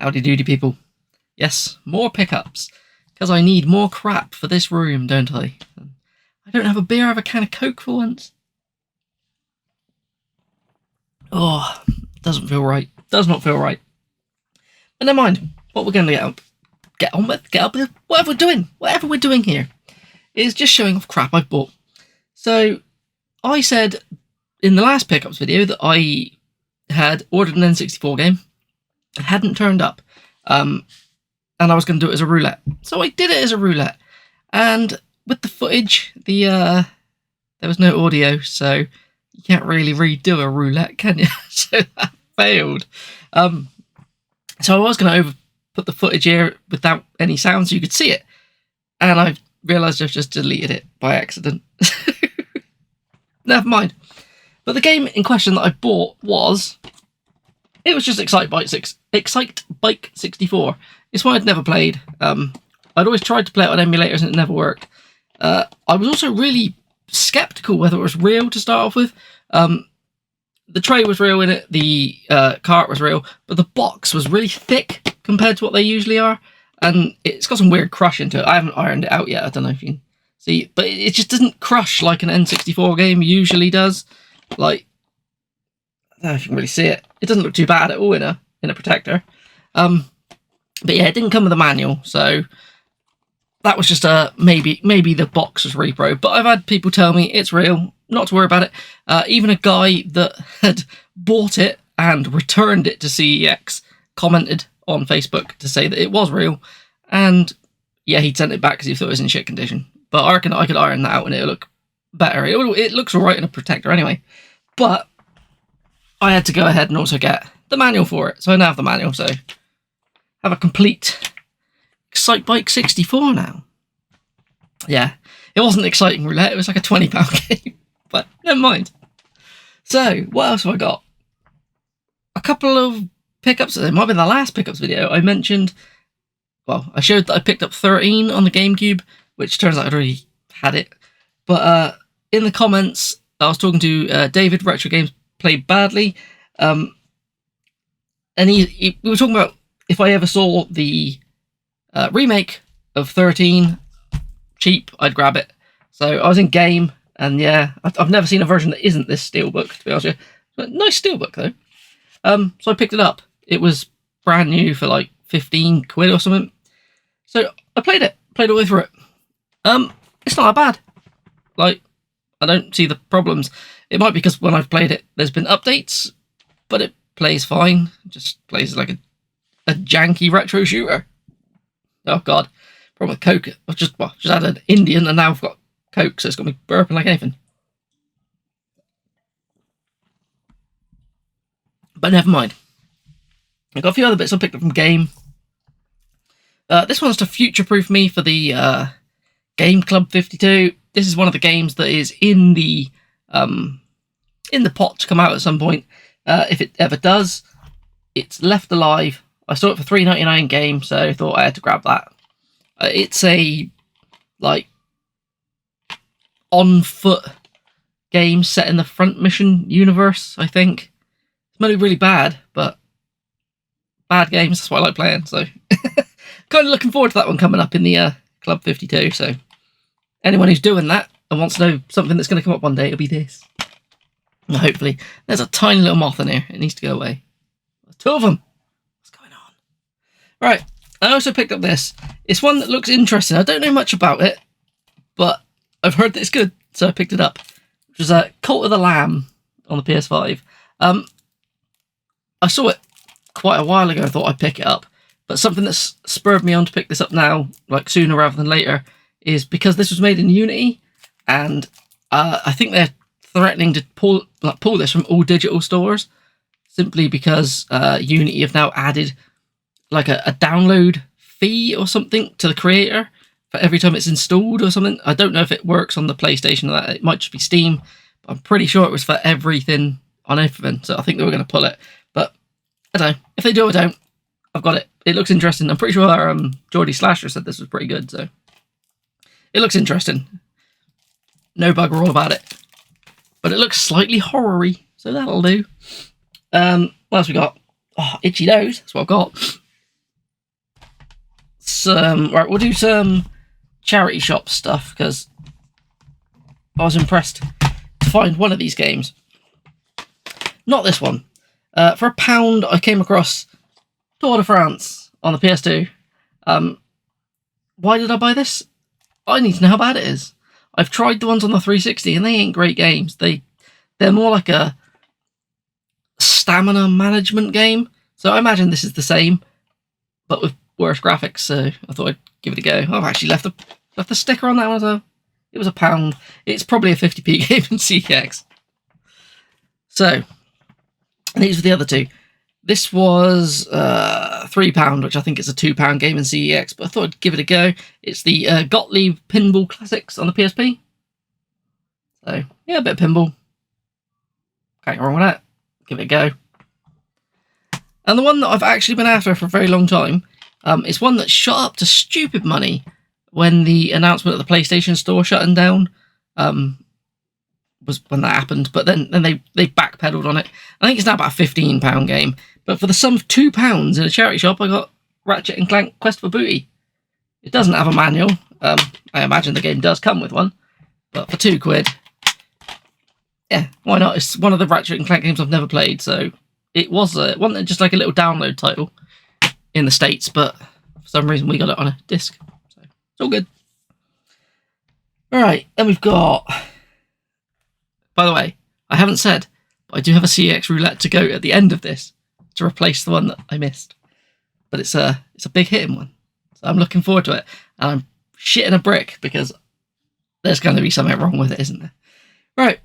Howdy doody, people. Yes, more pickups. Because I need more crap for this room, don't I? I don't have a beer, I have a can of Coke for once. Oh, doesn't feel right. Does not feel right. But never mind. What we're going to get on with, whatever we're doing here, is just showing off crap I've bought. So, I said in the last pickups video that I had ordered an N64 game. It hadn't turned up. And I was going to do it as a roulette. So I did it as a roulette. And with the footage, there was no audio, so you can't really redo a roulette, can you? So that failed. So I was going to put the footage here without any sound so you could see it. And I realised I've just deleted it by accident. Never mind. But the game in question that I bought was... It was just Excitebike 64. It's one I'd never played. I'd always tried to play it on emulators and it never worked. I was also really sceptical whether it was real to start off with. The tray was real in it, the cart was real, but the box was really thick compared to what they usually are. And it's got some weird crush into it. I haven't ironed it out yet, I don't know if you can see. But it just doesn't crush like an N64 game usually does. Like, I don't know if you can really see it. It doesn't look too bad at all in a protector. But yeah, it didn't come with a manual, so that was just maybe the box was repro. But I've had people tell me it's real, not to worry about it. Even a guy that had bought it and returned it to CEX commented on Facebook to say that it was real, and yeah, he'd sent it back because he thought it was in shit condition. But I reckon I could iron that out and it'll look better. It looks alright in a protector anyway. But I had to go ahead and also get the manual for it. So I now have the manual, so I have a complete Excitebike 64 now. Yeah, it wasn't exciting roulette, it was like a £20 game, but never mind. So, what else have I got? A couple of pickups. It might have been the last pickups video. I mentioned, well, I showed that I picked up 13 on the GameCube, which turns out I'd already had it. But in the comments, I was talking to David, Retro Games Played Badly, and we were talking about if I ever saw the remake of 13 cheap, I'd grab it. So I was in game, and yeah, I've never seen a version that isn't this steelbook, to be honest with you. But nice steelbook though. So I picked it up. It was brand new for like 15 quid or something. So I played all the way through it. It's not that bad. Like, I don't see the problems. It might be because when I've played it, there's been updates, but it plays fine. It just plays like a janky retro shooter. Oh god, problem with Coke. I've just had an Indian and now I've got Coke, so it's got me burping like anything. But never mind. I've got a few other bits I picked up from Game. This one's to future-proof me for the Game Club 52. This is one of the games that is in the pot to come out at some point. If it ever does, it's left alive. I saw it for $3.99 game, so I thought I had to grab that. It's a like on foot game set in the Front Mission universe, I think. It's maybe really bad, but bad games, that's what I like playing, so kind of looking forward to that one coming up in the Club 52, so anyone who's doing that and wants to know something that's going to come up one day, it'll be this. And hopefully. There's a tiny little moth in here. It needs to go away. There's two of them. What's going on? Right. I also picked up this. It's one that looks interesting. I don't know much about it, but I've heard that it's good, so I picked it up. Which was a Cult of the Lamb on the PS5. I saw it quite a while ago. I thought I'd pick it up. But something that's spurred me on to pick this up now, like sooner rather than later, is because this was made in Unity, and I think they're threatening to pull this from all digital stores, simply because Unity have now added like a download fee or something to the creator for every time it's installed or something. I don't know if it works on the PlayStation or that. It might just be Steam, but I'm pretty sure it was for everything on everything, so I think they were going to pull it. But I don't know. If they do or don't, I've got it. It looks interesting. I'm pretty sure Geordie Slasher said this was pretty good, so it looks interesting. No bugger all about it. But it looks slightly horror-y, so that'll do. What else we got? Oh, Itchy Nose, that's what I've got. Right, we'll do some charity shop stuff, because I was impressed to find one of these games. Not this one. For £1, I came across Tour de France on the PS2. Why did I buy this? I need to know how bad it is. I've tried the ones on the 360 and they ain't great games. They're more like a stamina management game. So I imagine this is the same, but with worse graphics. So I thought I'd give it a go. I've actually left the sticker on that one as well. It was £1. It's probably a 50p game in CEX. So these were the other two. This was £3, which I think is a £2 game in CEX, but I thought I'd give it a go. It's the Gottlieb Pinball Classics on the PSP. So, yeah, a bit of pinball. Can't go wrong with that. Give it a go. And the one that I've actually been after for a very long time is one that shot up to stupid money when the announcement of the PlayStation Store shutting down was when that happened. But then they backpedaled on it. I think it's now about a £15 game. But for the sum of £2 in a charity shop, I got Ratchet & Clank Quest for Booty. It doesn't have a manual. I imagine the game does come with one. But for £2, yeah, why not? It's one of the Ratchet & Clank games I've never played. So it wasn't just like a little download title in the States. But for some reason, we got it on a disc. So it's all good. All right, then we've got... By the way, I haven't said, but I do have a CEX Roulette to go at the end of this to replace the one that I missed. But it's a big hitting one. So I'm looking forward to it. And I'm shitting a brick because there's going to be something wrong with it, isn't there? Right.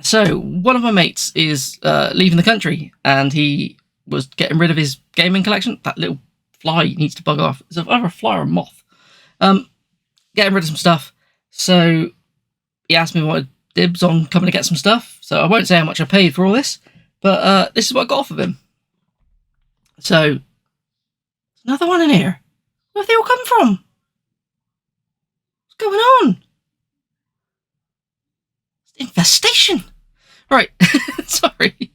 So one of my mates is leaving the country and he was getting rid of his gaming collection. That little fly needs to bug off. It's either a fly or a moth. Getting rid of some stuff. So he asked me what dibs on coming to get some stuff. So I won't say how much I paid for all this, but this is what I got off of him. So there's another one in here. Where have they all come from? What's going on? Infestation. Right. Sorry.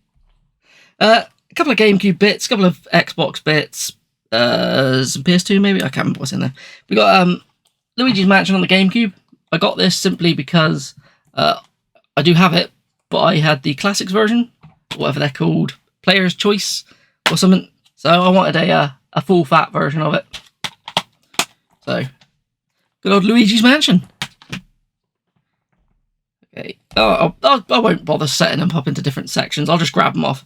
A couple of GameCube bits, a couple of Xbox bits, some PS2 maybe. I can't remember what's in there. We got Luigi's Mansion on the GameCube. I got this simply because I do have it, but I had the classics version, whatever they're called, Player's Choice or something. So I wanted a full fat version of it. So, good old Luigi's Mansion. Okay, I won't bother setting them up into different sections. I'll just grab them off.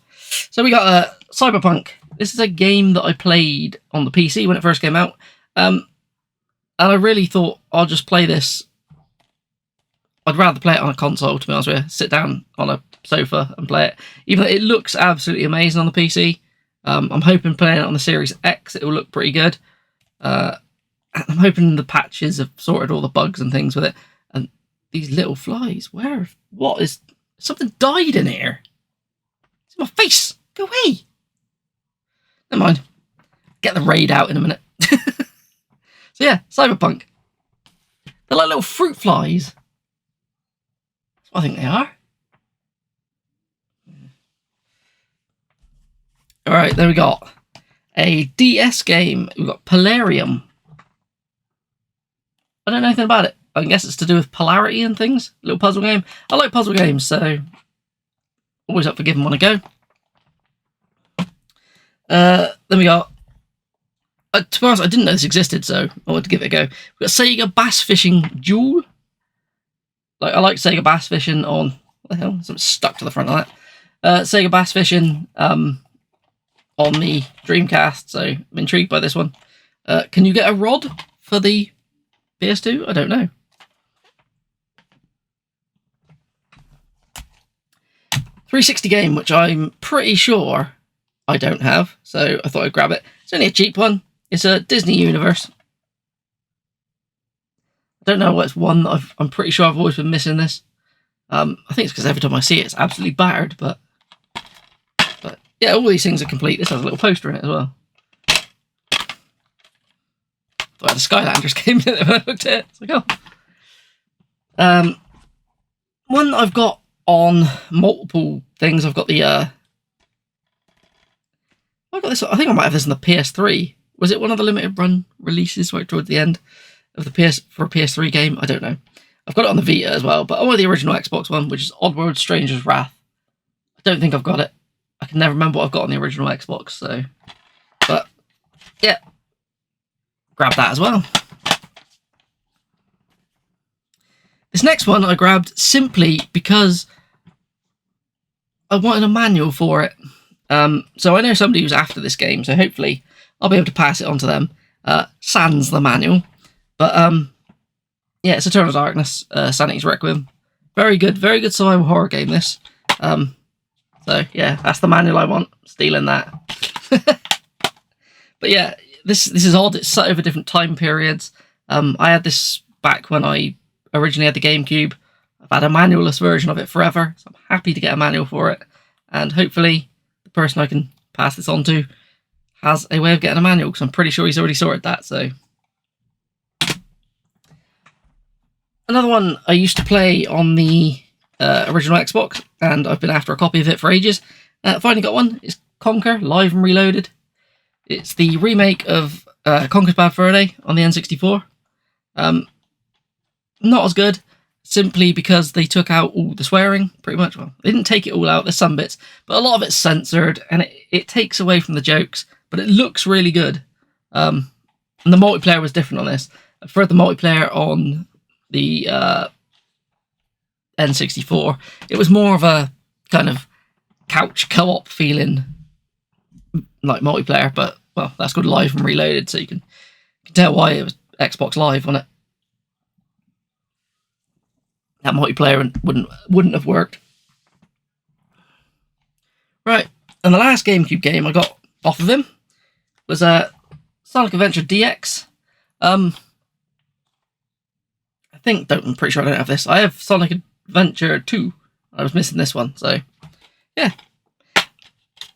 So we got Cyberpunk. This is a game that I played on the PC when it first came out. And I really thought I'll just play this. I'd rather play it on a console, to be honest with you. Sit down on a sofa and play it. Even though it looks absolutely amazing on the PC. I'm hoping playing it on the Series X, it will look pretty good. I'm hoping the patches have sorted all the bugs and things with it. And these little flies, something died in here. It's in my face. Go away. Never mind. Get the raid out in a minute. So yeah, Cyberpunk. They're like little fruit flies. I think they are. Alright, then we got a DS game. We've got Polarium. I don't know anything about it. I guess it's to do with polarity and things. A little puzzle game. I like puzzle games, so always up for giving one a go. Then we got... to be honest, I didn't know this existed, so I wanted to give it a go. We've got Sega Bass Fishing Duel. I like Sega Bass Fishing on... What the hell? Something stuck to the front of that. Sega Bass Fishing on the Dreamcast, so I'm intrigued by this one. Can you get a rod for the PS2? I don't know. .360 game, which I'm pretty sure I don't have, so I thought I'd grab it. It's only a cheap one. It's a Disney Universe. I don't know what's one that I'm pretty sure I've always been missing this. I think it's because every time I see it, it's absolutely battered, but yeah, all these things are complete. This has a little poster in it as well. Thought the Skylanders came in it when I looked at it. It's like, oh. One that I've got on multiple things. I've got the... I got this. I think I might have this on the PS3 Was it one of the limited run releases right towards the end of the for a PS3 game? I don't know. I've got it on the Vita as well, but I want the original Xbox one, which is Oddworld Stranger's Wrath. I don't think I've got it. I can never remember what I've got on the original Xbox, so... But, yeah. Grab that as well. This next one I grabbed simply because I wanted a manual for it. So I know somebody who's after this game, so hopefully I'll be able to pass it on to them. Sans the manual. But, yeah, it's Eternal Darkness, Sanity's Requiem. Very good survival horror game, this. So, yeah, that's the manual I want. Stealing that. But, yeah, this is odd. It's set over different time periods. I had this back when I originally had the GameCube. I've had a manual-less version of it forever, so I'm happy to get a manual for it. And hopefully the person I can pass this on to has a way of getting a manual, because I'm pretty sure he's already sorted that, so... Another one I used to play on the original Xbox, and I've been after a copy of it for ages. Finally got one. It's Conker, Live and Reloaded. It's the remake of Conker's Bad Fur Day on the N64. Not as good, simply because they took out all the swearing, pretty much. Well, they didn't take it all out, there's some bits, but a lot of it's censored, and it takes away from the jokes, but it looks really good. And the multiplayer was different on this. I preferred the multiplayer on the N64. It was more of a kind of couch co-op feeling, like multiplayer, but, well, that's called Live and Reloaded, so you can tell why it was Xbox Live on it. That multiplayer wouldn't have worked. Right, and the last GameCube game I got off of him was Sonic Adventure DX. I'm pretty sure I don't have this. I have Sonic Adventure 2. I was missing this one, so yeah.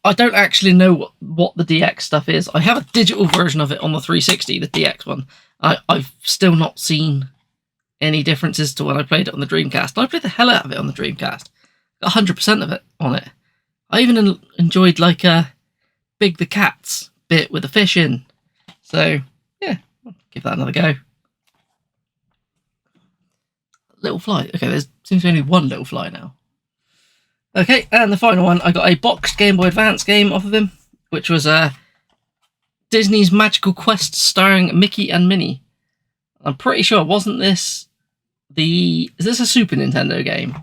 I don't actually know what the DX stuff is. I have a digital version of it on the 360, the DX one. I've still not seen any differences to when I played it on the Dreamcast. I played the hell out of it on the Dreamcast. Got 100% of it on it. I even enjoyed like Big the Cat's bit with the fish in. So yeah, I'll give that another go. Little fly. Okay, there seems to be only one little fly now. Okay, and the final one, I got a boxed Game Boy Advance game off of him, which was Disney's Magical Quest starring Mickey and Minnie. I'm pretty sure, wasn't this is this a Super Nintendo game?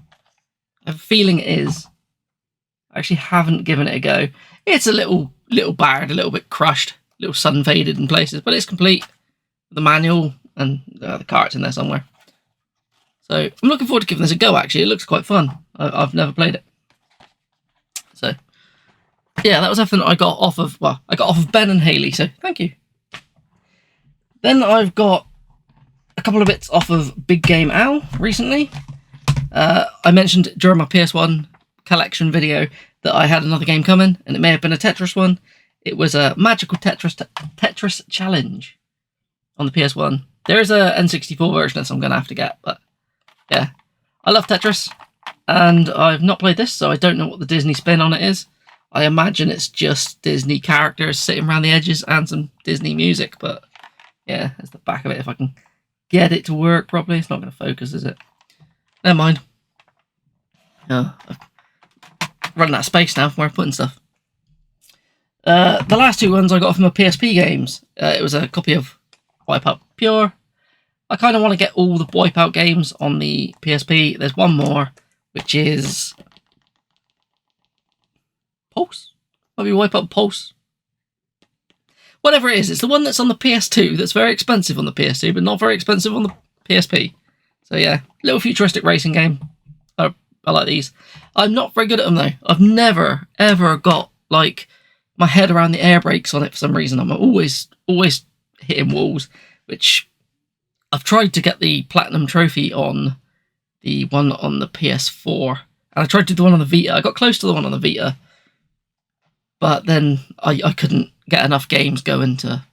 I have a feeling it is. I actually haven't given it a go. It's a little battered, a little bit crushed, a little sun faded in places, but it's complete. The manual and the cart's in there somewhere. So I'm looking forward to giving this a go, actually. It looks quite fun. I've never played it. So, yeah, that was everything I got off of, well, I got off of Ben and Haley, so thank you. Then I've got a couple of bits off of Big Game Al recently. I mentioned during my PS1 collection video that I had another game coming, and it may have been a Tetris one. It was a Magical Tetris Challenge on the PS1. There is a N64 version of this I'm going to have to get, but yeah. I love Tetris, and I've not played this, so I don't know what the Disney spin on it is. I imagine it's just Disney characters sitting around the edges and some Disney music, but yeah, that's the back of it. If I can get it to work properly, it's not going to focus, is it? Never mind. I've run out of space now from where I'm putting stuff. The last two ones I got from my PSP games. It was a copy of Wipeout Pure. I kind of want to get all the Wipeout games on the PSP. There's one more, which is Pulse? Might be Wipeout Pulse. Whatever it is, it's the one that's on the PS2 that's very expensive on the PS2, but not very expensive on the PSP. So yeah, little futuristic racing game. I like these. I'm not very good at them though. I've never, ever got like my head around the air brakes on it for some reason. I'm always hitting walls, which I've tried to get the Platinum Trophy on the one on the PS4. And I tried to do the one on the Vita. I got close to the one on the Vita, but then I couldn't get enough games going to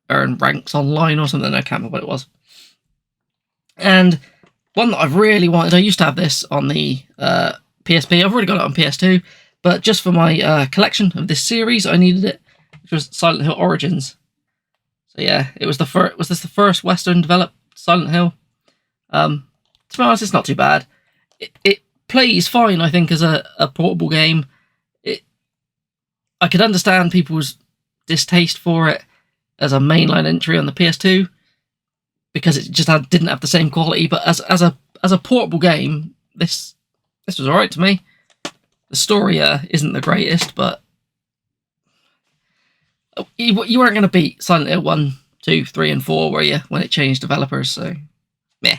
earn ranks online or something. I can't remember what it was. And one that I've really wanted, I used to have this on the PSP. I've already got it on PS2, but just for my collection of this series, I needed it, which was Silent Hill Origins. So yeah, it was the first. Was this the first Western developed Silent Hill? To be honest, it's not too bad. It plays fine, I think, as a portable game. I could understand people's distaste for it as a mainline entry on the PS2 because it just didn't have the same quality. But as a portable game, this was alright to me. The story isn't the greatest, but you weren't going to beat Silent Hill 1, 2, 3, and 4, were you, when it changed developers? So, meh.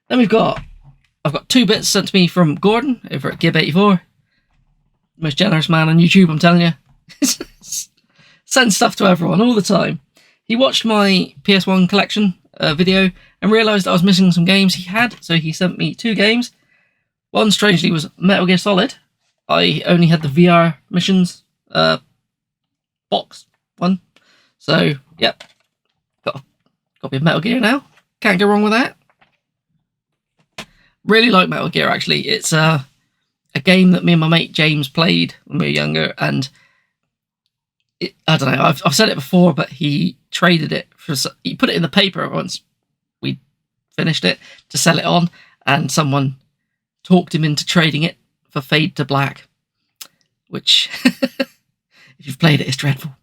Then I've got 2 bits sent to me from Gordon over at Gib84. Most generous man on YouTube, I'm telling you. Sends stuff to everyone all the time. He watched my PS1 collection video and realised I was missing some games he had, so he sent me 2 games. One, strangely, was Metal Gear Solid. I only had the VR missions box one. So, yep. Got a copy of Metal Gear now. Can't go wrong with that. Really like Metal Gear, actually. It's a game that me and my mate James played when we were younger, and I don't know, I've said it before, but he traded it for, he put it in the paper once we finished it to sell it on, and someone talked him into trading it for Fade to Black, which, if you've played it, is dreadful.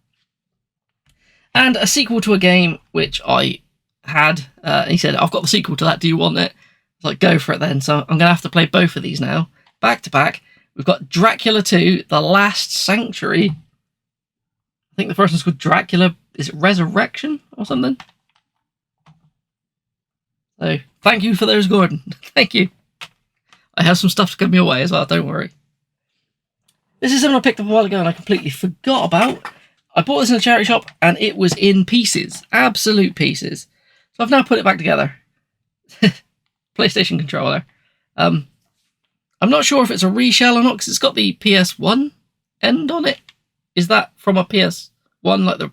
And a sequel to a game which I had, he said, I've got the sequel to that, do you want it? I was like, go for it then. So I'm going to have to play both of these now, back to back. We've got Dracula 2, The Last Sanctuary. I think the first one's called Dracula, is it Resurrection or something? So, thank you for those, Gordon. Thank you. I have some stuff to come your way as well, don't worry. This is something I picked up a while ago and I completely forgot about. I bought this in a charity shop and it was in pieces. Absolute pieces. So I've now put it back together. PlayStation controller. I'm not sure if it's a reshell or not because it's got the PS1 end on it. Is that from a PS1, like the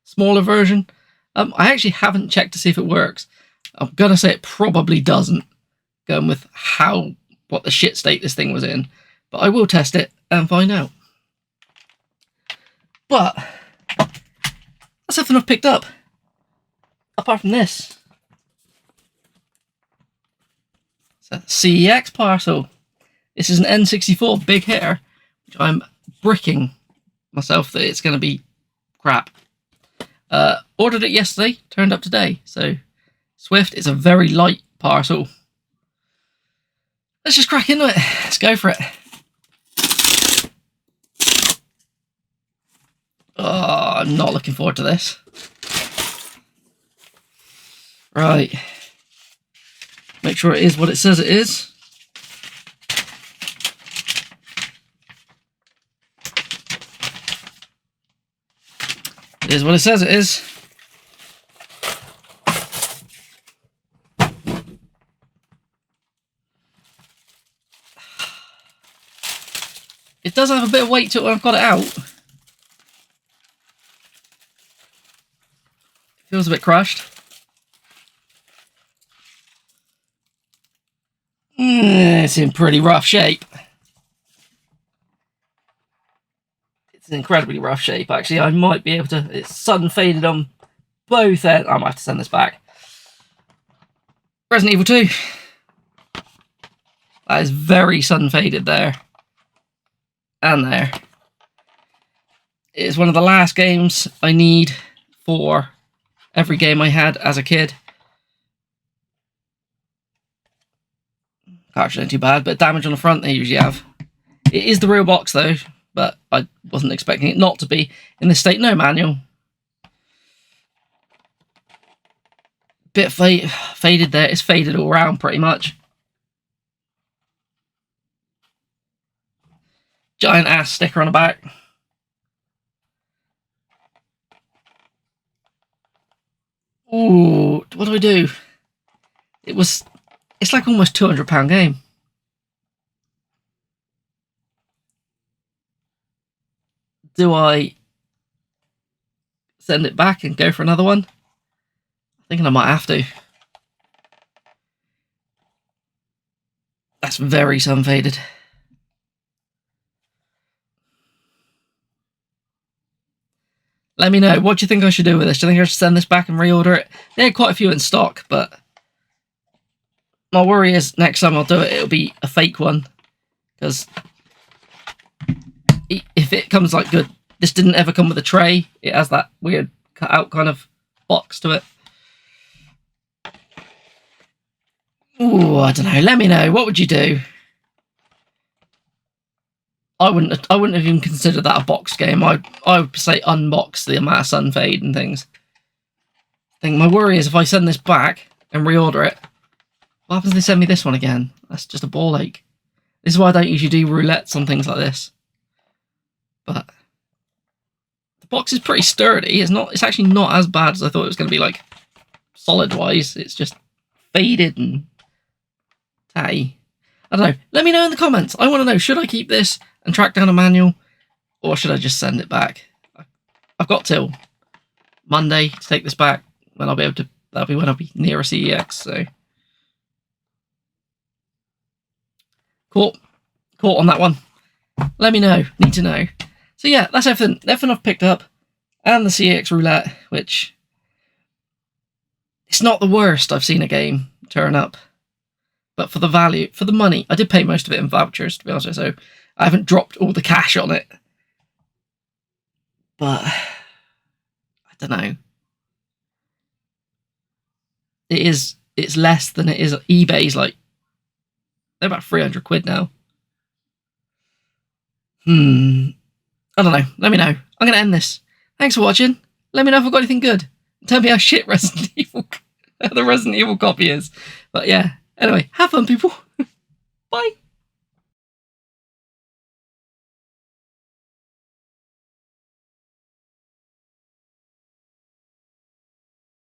smaller version? I actually haven't checked to see if it works. I'm going to say it probably doesn't, going with what the shit state this thing was in. But I will test it and find out. But that's everything I've picked up. Apart from this. It's a CEX parcel. This is an N64 big hitter, which I'm bricking myself that it's going to be crap. Ordered it yesterday, turned up today. So swift. It's a very light parcel. Let's just crack into it. Let's go for it. Oh, I'm not looking forward to this. Right. Make sure it is what it says it is. It is what it says it is. It does have a bit of weight to it when I've got it out. Feels a bit crushed. It's in pretty rough shape. It's in incredibly rough shape, actually. I might be able to... It's sun faded on both ends. I might have to send this back. Resident Evil 2. That is very sun faded there. And there. It's one of the last games I need for every game I had as a kid. Cartridge ain't too bad, but damage on the front they usually have. It is the real box though, but I wasn't expecting it not to be in this state. No manual. Bit faded there. It's faded all around pretty much. Giant ass sticker on the back. Ooh, what do I do? It's like almost £200 game. Do I send it back and go for another one? I'm thinking I might have to. That's very sun faded. Let me know. What do you think I should do with this? Do you think I should send this back and reorder it? They had quite a few in stock, but my worry is next time I'll do it, it'll be a fake one. Because if it comes like good, this didn't ever come with a tray. It has that weird cut out kind of box to it. Ooh, I don't know. Let me know. What would you do? I wouldn't have even considered that a box game. I would say unbox the amount of sun fade and things. I think my worry is if I send this back and reorder it, what happens if they send me this one again? That's just a ball ache. This is why I don't usually do roulettes on things like this. But the box is pretty sturdy. It's actually not as bad as I thought it was going to be, like, solid-wise. It's just faded and tatty. I don't know. Let me know in the comments. I want to know, should I keep this and track down a manual, or should I just send it back? I've got till Monday to take this back, when I'll be able to. That'll be when I'll be near a CEX. So caught on that one. Let me know. Need to know. So yeah, that's everything. Everything I've picked up, and the CEX Roulette, which it's not the worst I've seen a game turn up. But for the value, for the money, I did pay most of it in vouchers, to be honest with you, so I haven't dropped all the cash on it. But I don't know. It's less than it is at eBay's, like, they're about 300 quid now. I don't know. Let me know. I'm going to end this. Thanks for watching. Let me know if I've got anything good. Tell me how shit Resident Evil, the Resident Evil copy is. But yeah. Anyway, have fun, people. Bye.